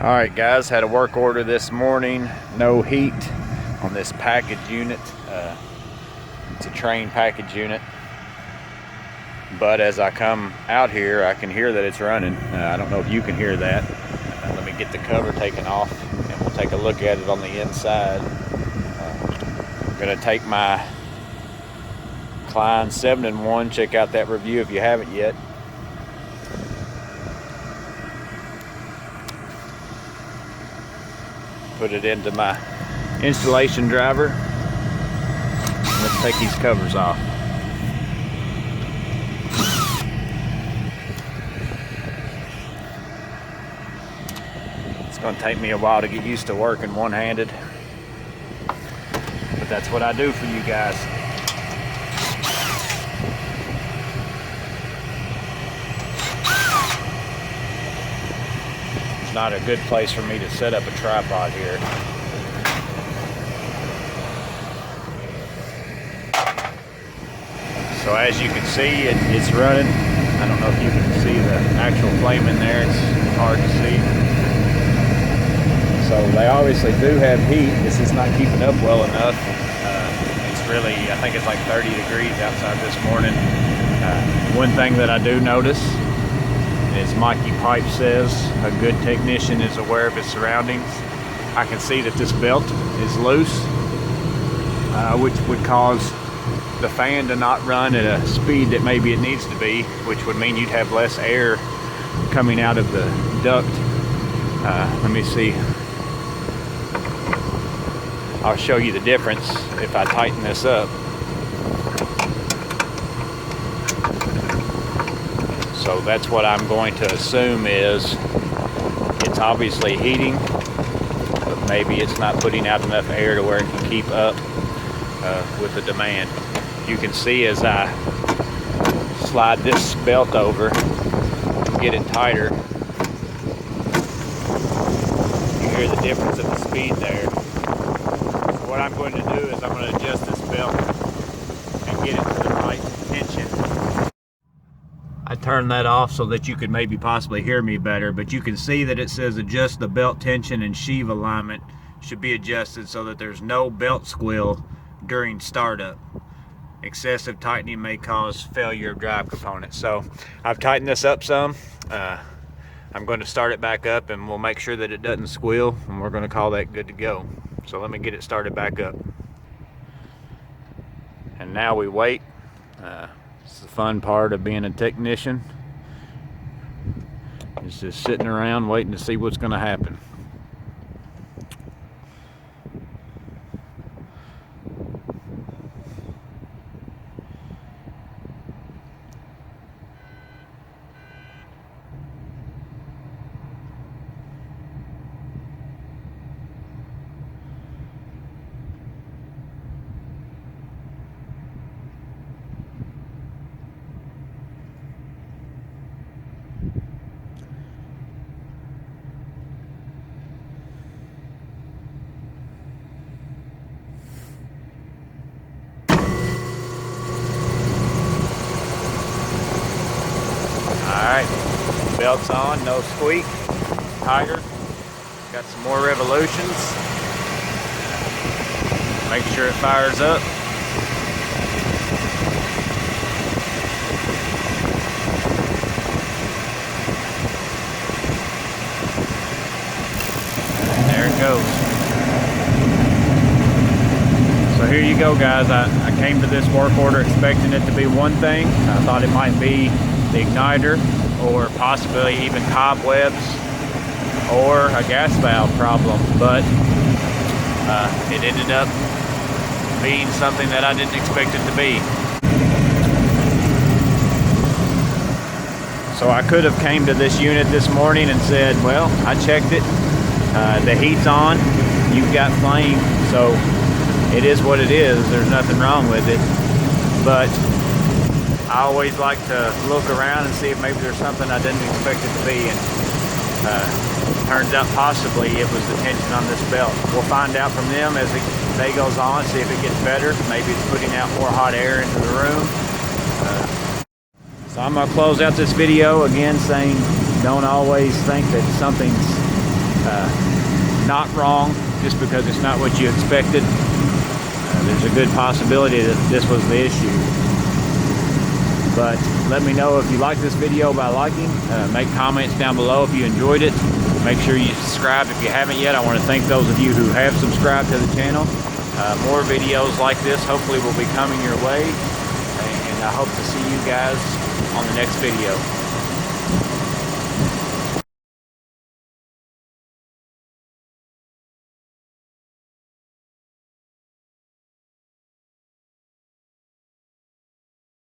Alright guys, had a work order this morning, no heat on this package unit. It's a Trane package unit, but as I come out here I can hear that it's running. I don't know if you can hear that. Let me get the cover taken off and we'll take a look at it on the inside. I'm going to take my Klein 7-in-1, check out that review if you haven't yet. Put it into my installation driver. Let's take these covers off. It's going to take me a while to get used to working one-handed, but that's what I do for you guys. Not a good place for me to set up a tripod here. So as you can see, it's running. I don't know if you can see the actual flame in there. It's hard to see. So they obviously do have heat. This is not keeping up well enough. It's really, I think it's like 30 degrees outside this morning. One thing that I do notice, as Mikey Pipe says, a good technician is aware of his surroundings. I can see that this belt is loose, which would cause the fan to not run at a speed that maybe it needs to be, which would mean you'd have less air coming out of the duct. Let me see. I'll show you the difference if I tighten this up. So that's what I'm going to assume is it's obviously heating, but maybe it's not putting out enough air to where it can keep up with the demand. You can see as I slide this belt over and get it tighter, you hear the difference of the speed there. So what I'm going to do is I'm going to adjust this belt and get it to the right tension. I turned that off so that you could maybe possibly hear me better, but you can see that it says adjust the belt tension and sheave alignment should be adjusted so that there's no belt squeal during startup. Excessive tightening may cause failure of drive components. So I've tightened this up some. I'm going to start it back up and we'll make sure that it doesn't squeal, and we're going to call that good to go. So let me get it started back up. And now we wait. It's the fun part of being a technician. It's just sitting around waiting to see what's going to happen. Alright, belt's on, no squeak, tighter, got some more revolutions, make sure it fires up. And there it goes. So here you go guys, I came to this work order expecting it to be one thing. I thought it might be the igniter, or possibly even cobwebs, or a gas valve problem, but it ended up being something that I didn't expect it to be. So I could have came to this unit this morning and said, well, I checked it, the heat's on, you've got flame, so it is what it is, there's nothing wrong with it. But I always like to look around and see if maybe there's something I didn't expect it to be, and turns out possibly it was the tension on this belt. We'll find out from them as the day goes on, see if it gets better. Maybe it's putting out more hot air into the room. So I'm going to close out this video again saying don't always think that something's not wrong just because it's not what you expected. There's a good possibility that this was the issue. But let me know if you like this video by liking. Make comments down below if you enjoyed it. Make sure you subscribe if you haven't yet. I want to thank those of you who have subscribed to the channel. More videos like this hopefully will be coming your way. And I hope to see you guys on the next video.